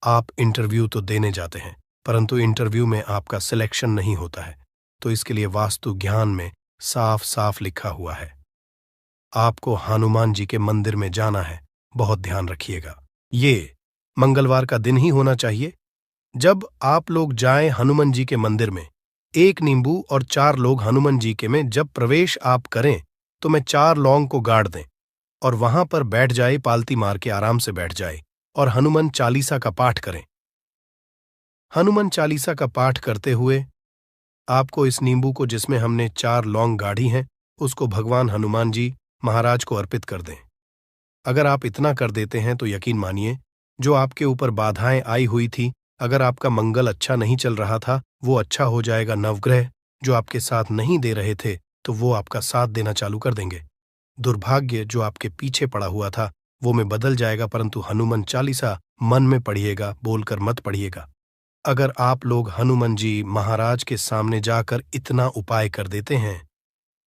आप इंटरव्यू तो देने जाते हैं परंतु इंटरव्यू में आपका सिलेक्शन नहीं होता है, तो इसके लिए वास्तु ज्ञान में साफ साफ लिखा हुआ है, आपको हनुमान जी के मंदिर में जाना है। बहुत ध्यान रखिएगा, ये मंगलवार का दिन ही होना चाहिए। जब आप लोग जाएं हनुमान जी के मंदिर में, 1 नींबू और 4 लोग हनुमान जी के में जब प्रवेश आप करें तो मैं 4 लौंग को गाड़ दें और वहां पर बैठ जाए, पालती मार के आराम से बैठ जाए और हनुमान चालीसा का पाठ करें। हनुमान चालीसा का पाठ करते हुए आपको इस नींबू को जिसमें हमने 4 लौंग गाड़ी हैं उसको भगवान हनुमान जी महाराज को अर्पित कर दें। अगर आप इतना कर देते हैं तो यकीन मानिए, जो आपके ऊपर बाधाएं आई हुई थी, अगर आपका मंगल अच्छा नहीं चल रहा था, वो अच्छा हो जाएगा। नवग्रह जो आपके साथ नहीं दे रहे थे तो वो आपका साथ देना चालू कर देंगे। दुर्भाग्य जो आपके पीछे पड़ा हुआ था वो में बदल जाएगा। परंतु हनुमान चालीसा मन में पढ़िएगा, बोलकर मत पढ़िएगा। अगर आप लोग हनुमान जी महाराज के सामने जाकर इतना उपाय कर देते हैं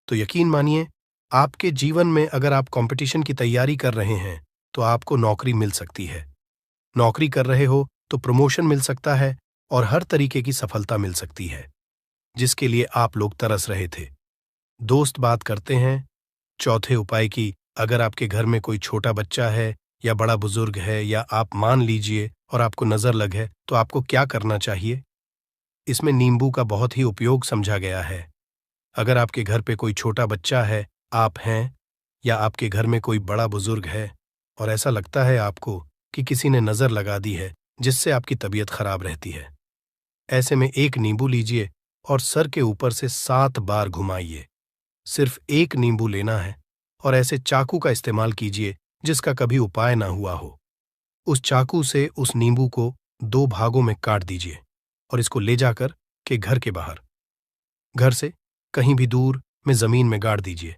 तो यकीन मानिए, आपके जीवन में अगर आप कंपटीशन की तैयारी कर रहे हैं तो आपको नौकरी मिल सकती है। नौकरी कर रहे हो तो प्रमोशन मिल सकता है और हर तरीके की सफलता मिल सकती है, जिसके लिए आप लोग तरस रहे थे। दोस्त बात करते हैं चौथे उपाय की। अगर आपके घर में कोई छोटा बच्चा है या बड़ा बुजुर्ग है या आप मान लीजिए और आपको नजर लग है, तो आपको क्या करना चाहिए? इसमें नींबू का बहुत ही उपयोग समझा गया है। अगर आपके घर पे कोई छोटा बच्चा है, आप हैं, या आपके घर में कोई बड़ा बुजुर्ग है और ऐसा लगता है आपको कि किसी ने नजर लगा दी है जिससे आपकी तबीयत खराब रहती है, ऐसे में 1 नींबू लीजिए और सर के ऊपर से 7 बार घुमाइए। सिर्फ 1 नींबू लेना है और ऐसे चाकू का इस्तेमाल कीजिए जिसका कभी उपाय ना हुआ हो। उस चाकू से उस नींबू को 2 भागों में काट दीजिए और इसको ले जाकर के घर के बाहर, घर से कहीं भी दूर में जमीन में गाड़ दीजिए।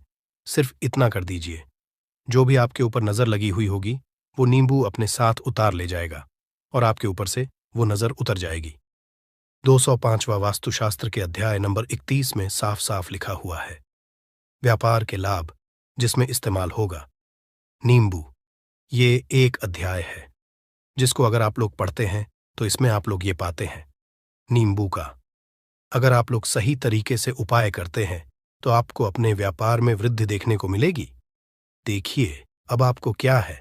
सिर्फ इतना कर दीजिए, जो भी आपके ऊपर नजर लगी हुई होगी वो नींबू अपने साथ उतार ले जाएगा और आपके ऊपर से वो नजर उतर जाएगी। 205वां वास्तुशास्त्र के अध्याय नंबर 31 में साफ साफ लिखा हुआ है, व्यापार के लाभ जिसमें इस्तेमाल होगा नींबू। ये एक अध्याय है जिसको अगर आप लोग पढ़ते हैं तो इसमें आप लोग ये पाते हैं नींबू का अगर आप लोग सही तरीके से उपाय करते हैं तो आपको अपने व्यापार में वृद्धि देखने को मिलेगी। देखिए अब आपको क्या है।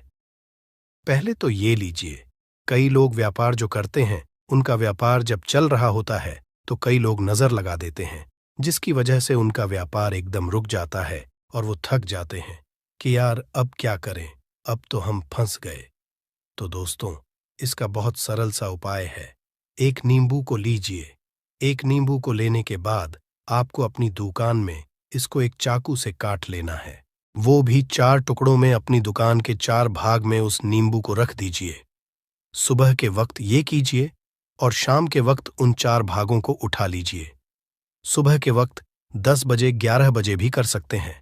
पहले तो ये लीजिए, कई लोग व्यापार जो करते हैं उनका व्यापार जब चल रहा होता है तो कई लोग नजर लगा देते हैं, जिसकी वजह से उनका व्यापार एकदम रुक जाता है और वो थक जाते हैं कि यार अब क्या करें, अब तो हम फंस गए। तो दोस्तों, इसका बहुत सरल सा उपाय है। 1 नींबू को लीजिए। 1 नींबू को लेने के बाद आपको अपनी दुकान में इसको एक चाकू से काट लेना है। वो भी 4 टुकड़ों में अपनी दुकान के 4 भाग में उस नींबू को रख दीजिए। सुबह के वक्त ये कीजिए और शाम के वक्त उन 4 भागों को उठा लीजिए। सुबह के वक्त 10 बजे 11 बजे भी कर सकते हैं।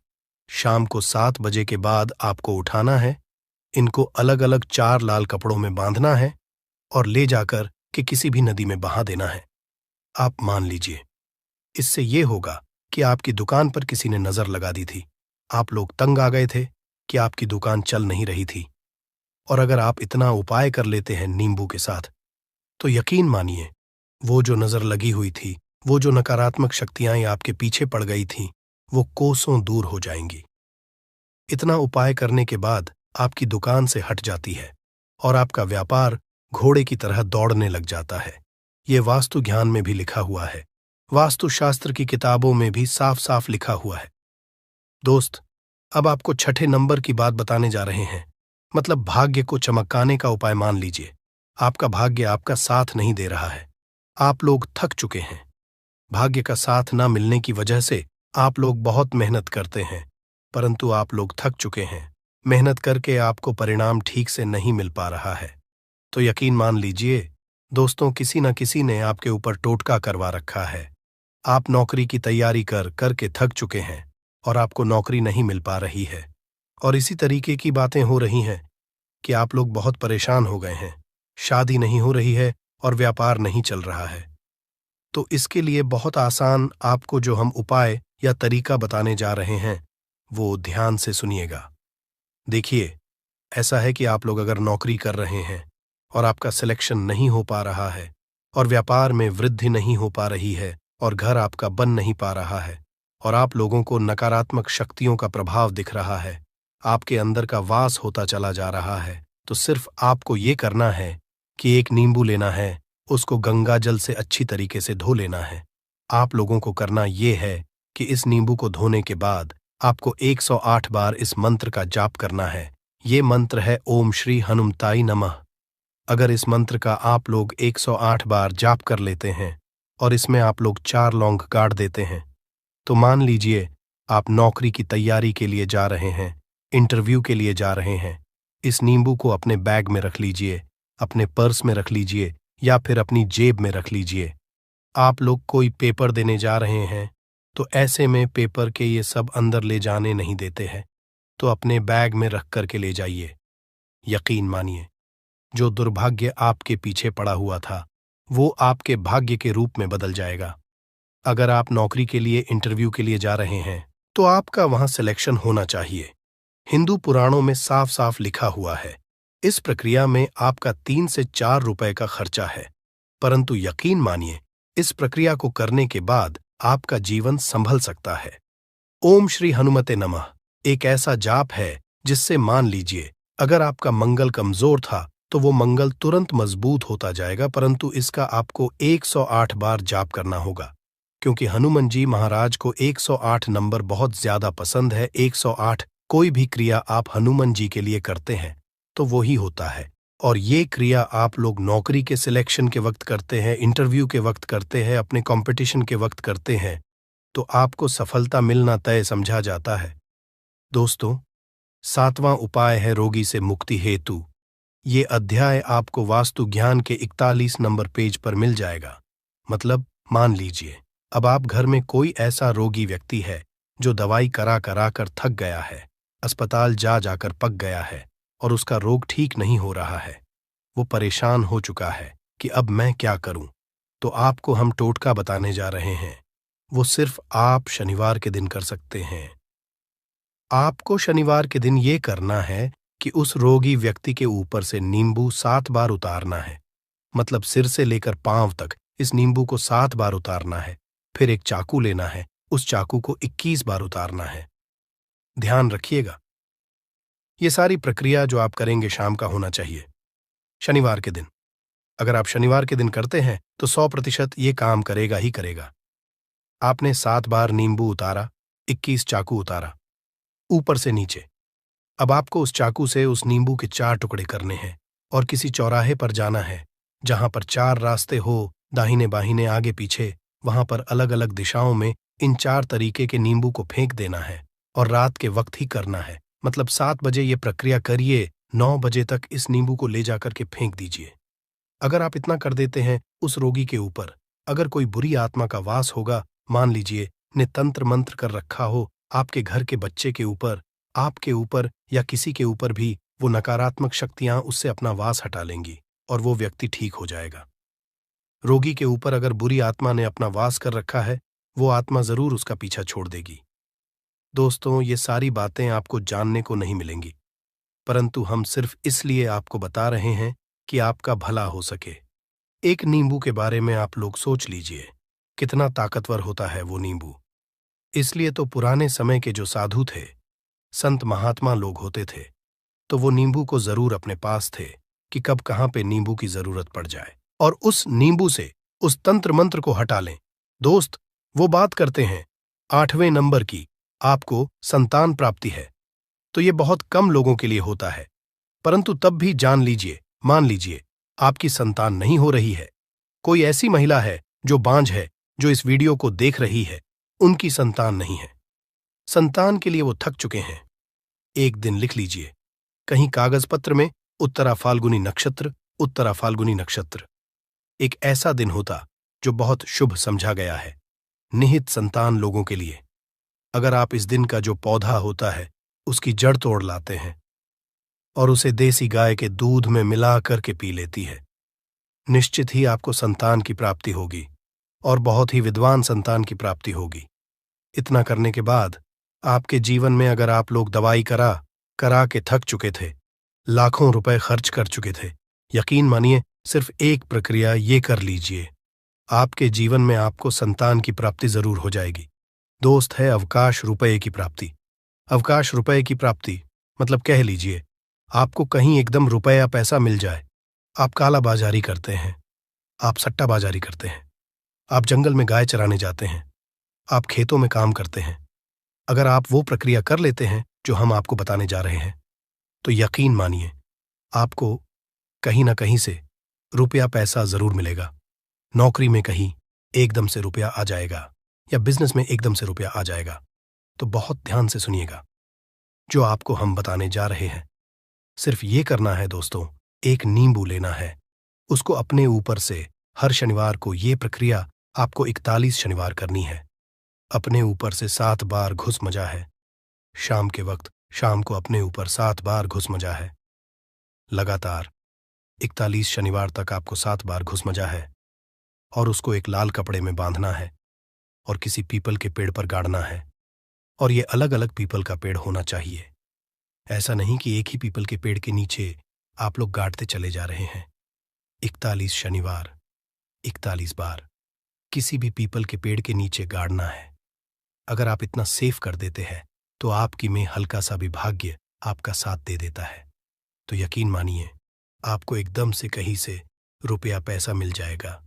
शाम को 7 बजे के बाद आपको उठाना है। इनको अलग अलग 4 लाल कपड़ों में बांधना है और ले जाकर के किसी भी नदी में बहा देना है। आप मान लीजिए, इससे ये होगा कि आपकी दुकान पर किसी ने नजर लगा दी थी। आप लोग तंग आ गए थे कि आपकी दुकान चल नहीं रही थी। और अगर आप इतना उपाय कर लेते हैं नींबू के साथ, तो यकीन मानिए, वो जो नजर लगी हुई थी, वो जो नकारात्मक शक्तियां आपके पीछे पड़ गई थीं, वो कोसों दूर हो जाएंगी। इतना उपाय करने के बाद आपकी दुकान से हट जाती है और आपका व्यापार घोड़े की तरह दौड़ने लग जाता है। ये वास्तु ज्ञान में भी लिखा हुआ है, वास्तुशास्त्र की किताबों में भी साफ साफ लिखा हुआ है। दोस्त, अब आपको छठे नंबर की बात बताने जा रहे हैं, मतलब भाग्य को चमकाने का उपाय। मान लीजिए, आपका भाग्य आपका साथ नहीं दे रहा है। आप लोग थक चुके हैं। भाग्य का साथ ना मिलने की वजह से आप लोग बहुत मेहनत करते हैं, परंतु आप लोग थक चुके हैं। मेहनत करके आपको परिणाम ठीक से नहीं मिल पा रहा है। तो यकीन मान लीजिए दोस्तों, किसी न किसी ने आपके ऊपर टोटका करवा रखा है। आप नौकरी की तैयारी करके थक चुके हैं और आपको नौकरी नहीं मिल पा रही है। और इसी तरीके की बातें हो रही हैं कि आप लोग बहुत परेशान हो गए हैं। शादी नहीं हो रही है और व्यापार नहीं चल रहा है। तो इसके लिए बहुत आसान आपको जो हम उपाय या तरीका बताने जा रहे हैं, वो ध्यान से सुनिएगा। देखिए, ऐसा है कि आप लोग अगर नौकरी कर रहे हैं और आपका सिलेक्शन नहीं हो पा रहा है और व्यापार में वृद्धि नहीं हो पा रही है और घर आपका बन नहीं पा रहा है और आप लोगों को नकारात्मक शक्तियों का प्रभाव दिख रहा है, आपके अंदर का वास होता चला जा रहा है, तो सिर्फ आपको ये करना है कि एक नींबू लेना है, उसको गंगा जल से अच्छी तरीके से धो लेना है। आप लोगों को करना ये है कि इस नींबू को धोने के बाद आपको 108 बार इस मंत्र का जाप करना है। ये मंत्र है ओम श्री हनुमताई नमः। अगर इस मंत्र का आप लोग 108 बार जाप कर लेते हैं और इसमें आप लोग 4 लौंग गाड़ देते हैं, तो मान लीजिए आप नौकरी की तैयारी के लिए जा रहे हैं, इंटरव्यू के लिए जा रहे हैं। इस नींबू को अपने बैग में रख लीजिए, अपने पर्स में रख लीजिए या फिर अपनी जेब में रख लीजिए। आप लोग कोई पेपर देने जा रहे हैं, तो ऐसे में पेपर के ये सब अंदर ले जाने नहीं देते हैं, तो अपने बैग में रख करके ले जाइए। यकीन मानिए, जो दुर्भाग्य आपके पीछे पड़ा हुआ था, वो आपके भाग्य के रूप में बदल जाएगा। अगर आप नौकरी के लिए इंटरव्यू के लिए जा रहे हैं, तो आपका वहां सिलेक्शन होना चाहिए। हिंदू पुराणों में साफ साफ लिखा हुआ है। इस प्रक्रिया में आपका 3 से 4 रुपए का खर्चा है, परंतु यकीन मानिए, इस प्रक्रिया को करने के बाद आपका जीवन संभल सकता है। ओम श्री हनुमते नमः एक ऐसा जाप है जिससे मान लीजिए अगर आपका मंगल कमजोर था तो वो मंगल तुरंत मजबूत होता जाएगा, परंतु इसका आपको 108 बार जाप करना होगा, क्योंकि हनुमान जी महाराज को 108 नंबर बहुत ज्यादा पसंद है। 108 कोई भी क्रिया आप हनुमान जी के लिए करते हैं तो वो ही होता है। और ये क्रिया आप लोग नौकरी के सिलेक्शन के वक्त करते हैं, इंटरव्यू के वक्त करते हैं, अपने कंपटीशन के वक्त करते हैं, तो आपको सफलता मिलना तय समझा जाता है। दोस्तों, 7वां उपाय है रोगी से मुक्ति हेतु। ये अध्याय आपको वास्तु ज्ञान के 41 नंबर पेज पर मिल जाएगा। मतलब मान लीजिए अब आप घर में कोई ऐसा रोगी व्यक्ति है जो दवाई करा करा कर थक गया है, अस्पताल जा जाकर पक गया है और उसका रोग ठीक नहीं हो रहा है। वो परेशान हो चुका है कि अब मैं क्या करूं। तो आपको हम टोटका बताने जा रहे हैं। वो सिर्फ आप शनिवार के दिन कर सकते हैं। आपको शनिवार के दिन ये करना है कि उस रोगी व्यक्ति के ऊपर से नींबू 7 बार उतारना है। मतलब सिर से लेकर पांव तक इस नींबू को 7 बार उतारना है। फिर एक चाकू लेना है, उस चाकू को 21 बार उतारना है। ध्यान रखिएगा, ये सारी प्रक्रिया जो आप करेंगे शाम का होना चाहिए, शनिवार के दिन। अगर आप शनिवार के दिन करते हैं तो 100% ये काम करेगा ही करेगा। आपने 7 बार नींबू उतारा, 21 चाकू उतारा, ऊपर से नीचे। अब आपको उस चाकू से उस नींबू के 4 टुकड़े करने हैं और किसी चौराहे पर जाना है जहां पर 4 रास्ते हो, दाहिने बाहिने आगे पीछे, वहां पर अलग अलग दिशाओं में इन 4 तरीके के नींबू को फेंक देना है और रात के वक्त ही करना है। मतलब 7 बजे ये प्रक्रिया करिए, 9 बजे तक इस नींबू को ले जाकर के फेंक दीजिए। अगर आप इतना कर देते हैं, उस रोगी के ऊपर अगर कोई बुरी आत्मा का वास होगा, मान लीजिए ने तंत्र मंत्र कर रखा हो आपके घर के बच्चे के ऊपर, आपके ऊपर या किसी के ऊपर भी, वो नकारात्मक शक्तियां उससे अपना वास हटा लेंगी और वो व्यक्ति ठीक हो जाएगा। रोगी के ऊपर अगर बुरी आत्मा ने अपना वास कर रखा है, वो आत्मा जरूर उसका पीछा छोड़ देगी। दोस्तों, ये सारी बातें आपको जानने को नहीं मिलेंगी, परंतु हम सिर्फ इसलिए आपको बता रहे हैं कि आपका भला हो सके। एक नींबू के बारे में आप लोग सोच लीजिए, कितना ताकतवर होता है वो नींबू। इसलिए तो पुराने समय के जो साधु थे, संत महात्मा लोग होते थे, तो वो नींबू को जरूर अपने पास थे कि कब कहाँ पे नींबू की जरूरत पड़ जाए और उस नींबू से उस तंत्र मंत्र को हटा लें। दोस्त, वो बात करते हैं 8वें नंबर की, आपको संतान प्राप्ति है, तो ये बहुत कम लोगों के लिए होता है, परंतु तब भी जान लीजिए, मान लीजिए आपकी संतान नहीं हो रही है। कोई ऐसी महिला है जो बांझ है, जो इस वीडियो को देख रही है, उनकी संतान नहीं है। संतान के लिए वो थक चुके हैं। एक दिन लिख लीजिए कहीं कागज पत्र में, उत्तरा फाल्गुनी नक्षत्र, उत्तरा फाल्गुनी नक्षत्र। एक ऐसा दिन होता जो बहुत शुभ समझा गया है निहित संतान लोगों के लिए। अगर आप इस दिन का जो पौधा होता है उसकी जड़ तोड़ लाते हैं और उसे देसी गाय के दूध में मिला करके पी लेती है, निश्चित ही आपको संतान की प्राप्ति होगी और बहुत ही विद्वान संतान की प्राप्ति होगी। इतना करने के बाद आपके जीवन में अगर आप लोग दवाई करा करा के थक चुके थे, लाखों रुपए खर्च कर चुके थे, यकीन मानिए सिर्फ एक प्रक्रिया ये कर लीजिए, आपके जीवन में आपको संतान की प्राप्ति जरूर हो जाएगी। दोस्त, है अवकाश रुपये की प्राप्ति। अवकाश रुपये की प्राप्ति मतलब कह लीजिए आपको कहीं एकदम रुपया पैसा मिल जाए। आप काला बाजारी करते हैं, आप सट्टाबाजारी करते हैं, आप जंगल में गाय चराने जाते हैं, आप खेतों में काम करते हैं। अगर आप वो प्रक्रिया कर लेते हैं जो हम आपको बताने जा रहे हैं, तो यकीन मानिए आपको कहीं ना कहीं से रुपया पैसा जरूर मिलेगा। नौकरी में कहीं एकदम से रुपया आ जाएगा या बिजनेस में एकदम से रुपया आ जाएगा। तो बहुत ध्यान से सुनिएगा जो आपको हम बताने जा रहे हैं। सिर्फ ये करना है दोस्तों, एक नींबू लेना है, उसको अपने ऊपर से हर शनिवार को ये प्रक्रिया आपको 41 शनिवार करनी है। अपने ऊपर से 7 बार घुस मजा है। शाम के वक्त शाम को अपने ऊपर 7 बार घुस मजा है। लगातार 41 शनिवार तक आपको 7 बार घुस मजा है और उसको एक लाल कपड़े में बांधना है और किसी पीपल के पेड़ पर गाड़ना है। और ये अलग अलग पीपल का पेड़ होना चाहिए। ऐसा नहीं कि एक ही पीपल के पेड़ के नीचे आप लोग गाड़ते चले जा रहे हैं। 41 शनिवार 41 बार किसी भी पीपल के पेड़ के नीचे गाड़ना है। अगर आप इतना सेफ कर देते हैं तो आपकी में हल्का सा भी भाग्य आपका साथ दे देता है। तो यकीन मानिए आपको एकदम से कहीं से रुपया पैसा मिल जाएगा।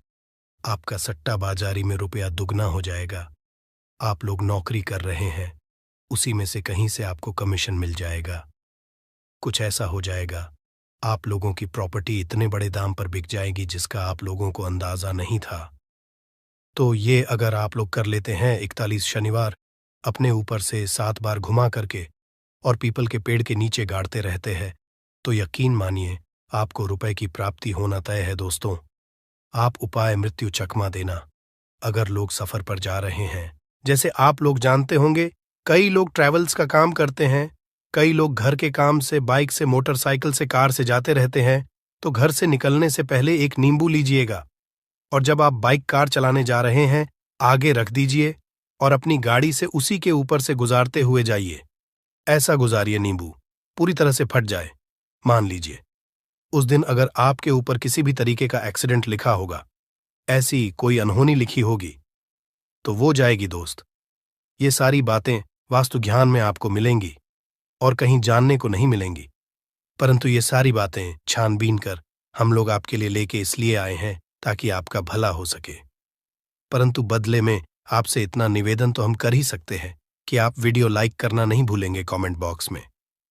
आपका सट्टा बाजारी में रुपया दुगना हो जाएगा। आप लोग नौकरी कर रहे हैं, उसी में से कहीं से आपको कमीशन मिल जाएगा। कुछ ऐसा हो जाएगा आप लोगों की प्रॉपर्टी इतने बड़े दाम पर बिक जाएगी जिसका आप लोगों को अंदाजा नहीं था। तो ये अगर आप लोग कर लेते हैं 41 शनिवार, अपने ऊपर से 7 बार घुमा करके और पीपल के पेड़ के नीचे गाड़ते रहते हैं, तो यकीन मानिए आपको रुपए की प्राप्ति होना तय है। दोस्तों, आप उपाय मृत्यु चकमा देना। अगर लोग सफर पर जा रहे हैं, जैसे आप लोग जानते होंगे कई लोग ट्रैवल्स का काम करते हैं, कई लोग घर के काम से बाइक से मोटरसाइकिल से कार से जाते रहते हैं, तो घर से निकलने से पहले एक नींबू लीजिएगा और जब आप बाइक कार चलाने जा रहे हैं आगे रख दीजिए और अपनी गाड़ी से उसी के ऊपर से गुजारते हुए जाइए। ऐसा गुजारिए नींबू पूरी तरह से फट जाए। मान लीजिए उस दिन अगर आपके ऊपर किसी भी तरीके का एक्सीडेंट लिखा होगा, ऐसी कोई अनहोनी लिखी होगी, तो वो जाएगी दोस्त। ये सारी बातें वास्तु ज्ञान में आपको मिलेंगी और कहीं जानने को नहीं मिलेंगी, परंतु ये सारी बातें छानबीन कर हम लोग आपके लिए लेके इसलिए आए हैं ताकि आपका भला हो सके। परंतु बदले में आपसे इतना निवेदन तो हम कर ही सकते हैं कि आप वीडियो लाइक करना नहीं भूलेंगे कमेंट बॉक्स में।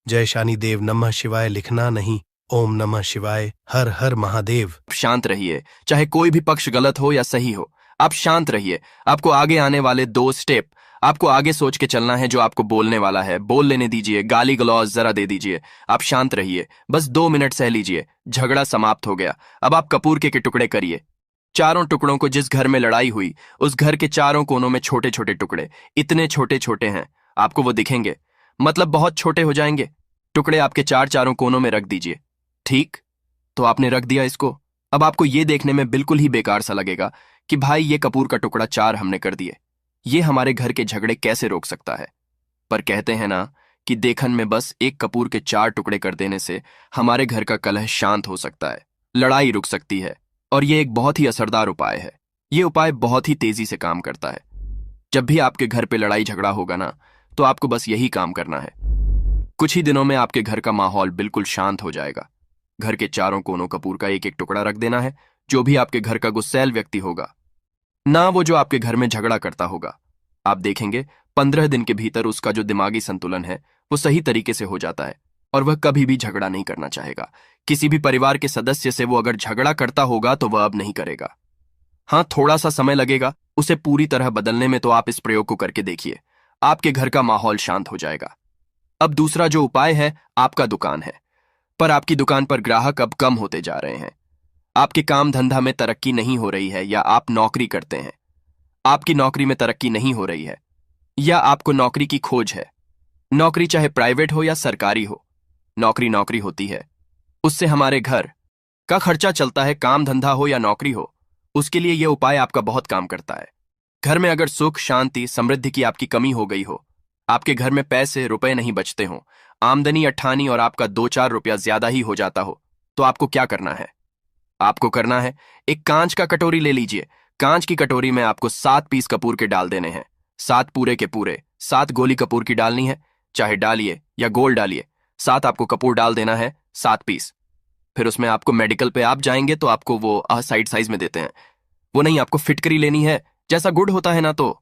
जय शानी देव नमः शिवाय लिखना नहीं, ओम नमः शिवाय हर हर महादेव।
शांत रहिए, चाहे कोई भी पक्ष गलत हो या सही हो, आप शांत रहिए। आपको आगे आने वाले 2 स्टेप आपको आगे सोच के चलना है। जो आपको बोलने वाला है बोल लेने दीजिए, गाली गलौज जरा दे दीजिए। आप शांत रहिए, बस 2 मिनट सह लीजिए। झगड़ा समाप्त हो गया। अब आप कपूर के टुकड़े करिए। चारों टुकड़ों को, जिस घर में लड़ाई हुई उस घर के चारों कोनों में छोटे छोटे टुकड़े, इतने छोटे छोटे हैं आपको वो दिखेंगे, मतलब बहुत छोटे हो जाएंगे। टुकड़े आपके चारों कोनों में रख दीजिए। ठीक, तो आपने रख दिया इसको। अब आपको ये देखने में बिल्कुल ही बेकार सा लगेगा कि भाई ये कपूर का टुकड़ा 4 हमने कर दिए, ये हमारे घर के झगड़े कैसे रोक सकता है। पर कहते हैं ना कि देखन में बस एक कपूर के 4 टुकड़े कर देने से हमारे घर का कलह शांत हो सकता है, लड़ाई रुक सकती है। और ये एक बहुत ही असरदार उपाय है। ये उपाय बहुत ही तेजी से काम करता है। जब भी आपके घर पे लड़ाई झगड़ा होगा ना, तो आपको बस यही काम करना है। कुछ ही दिनों में आपके घर का माहौल बिल्कुल शांत हो जाएगा। घर के चारों कोनों कपूर का एक एक टुकड़ा रख देना है। जो भी आपके घर का गुस्सैल व्यक्ति होगा, ना वो जो आपके घर में झगड़ा करता होगा, आप देखेंगे 15 दिन के भीतर उसका जो दिमागी संतुलन है वो सही तरीके से हो जाता है और वह कभी भी झगड़ा नहीं करना चाहेगा। किसी भी परिवार के सदस्य से वो अगर झगड़ा करता होगा तो वह अब नहीं करेगा। हाँ, थोड़ा सा समय लगेगा उसे पूरी तरह बदलने में, तो आप इस प्रयोग को करके देखिए, आपके घर का माहौल शांत हो जाएगा। अब दूसरा जो उपाय है, आपका दुकान है, पर आपकी दुकान पर ग्राहक अब कम होते जा रहे हैं। आपके काम धंधा में तरक्की नहीं हो रही है, या आप नौकरी करते हैं, आपकी नौकरी में तरक्की नहीं हो रही है, या आपको नौकरी की खोज है। नौकरी चाहे प्राइवेट हो या सरकारी हो, नौकरी नौकरी होती है, उससे हमारे घर का खर्चा चलता है। काम धंधा हो या नौकरी हो, उसके लिए यह उपाय आपका बहुत काम करता है। घर में अगर सुख शांति समृद्धि की आपकी कमी हो गई हो, आपके घर में पैसे रुपए नहीं बचते हो, आमदनी अट्ठानी और आपका 2-4 रुपया ज्यादा ही हो जाता हो, तो आपको क्या करना है? आपको करना है, एक कांच का कटोरी ले लीजिए। कांच की कटोरी में आपको 7 पीस कपूर के डाल देने हैं। 7 पूरे के पूरे, 7 गोली कपूर की डालनी है, चाहे डालिए या गोल डालिए। 7 आपको कपूर डाल देना है, 7 पीस। फिर उसमें आपको मेडिकल पे आप जाएंगे तो आपको वो साइड साइज में देते हैं, वो नहीं, आपको फिटकरी लेनी है। जैसा गुड़ होता है ना, तो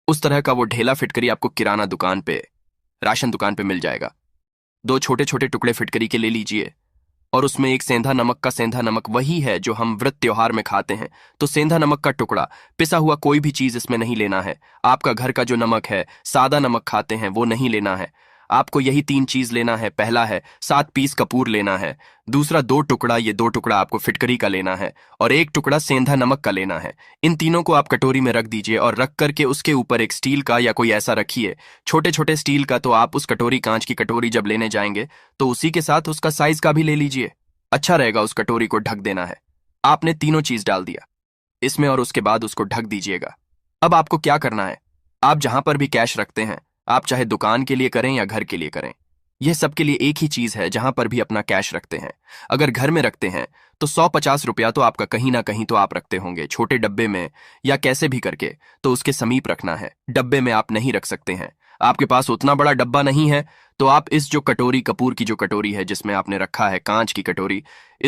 उस तरह का वो ढेला फिटकरी आपको किराना दुकान पे, राशन दुकान पे मिल जाएगा। 2 छोटे छोटे टुकड़े फिटकरी के ले लीजिए और उसमें एक सेंधा नमक का, सेंधा नमक वही है जो हम व्रत त्योहार में खाते हैं, तो सेंधा नमक का टुकड़ा, पिसा हुआ कोई भी चीज इसमें नहीं लेना है। आपका घर का जो नमक है, सादा नमक खाते हैं, वो नहीं लेना है। आपको यही 3 चीज लेना है। पहला है 7 पीस कपूर लेना है, दूसरा 2 टुकड़ा, ये 2 टुकड़ा आपको फिटकरी का लेना है, और 1 टुकड़ा सेंधा नमक का लेना है। इन तीनों को आप कटोरी में रख दीजिए और रख करके उसके ऊपर एक स्टील का या कोई ऐसा रखिए, छोटे छोटे स्टील का। तो आप उस कटोरी, कांच की कटोरी जब लेने जाएंगे तो उसी के साथ उसका साइज का भी ले लीजिए, अच्छा रहेगा। उस कटोरी को ढक देना है। आपने तीनों चीज डाल दिया इसमें और उसके बाद उसको ढक दीजिएगा। अब आपको क्या करना है, आप जहां पर भी कैश रखते हैं, आप चाहे दुकान के लिए करें या घर के लिए करें, यह सबके लिए एक ही चीज है। जहां पर भी अपना कैश रखते हैं, अगर घर में रखते हैं तो 150 रुपया तो आपका कहीं ना कहीं तो आप रखते होंगे, छोटे डब्बे में या कैसे भी करके, तो उसके समीप रखना है। डब्बे में आप नहीं रख सकते हैं, आपके पास उतना बड़ा डब्बा नहीं है, तो आप इस जो कटोरी, कपूर की जो कटोरी है जिसमें आपने रखा है, कांच की कटोरी,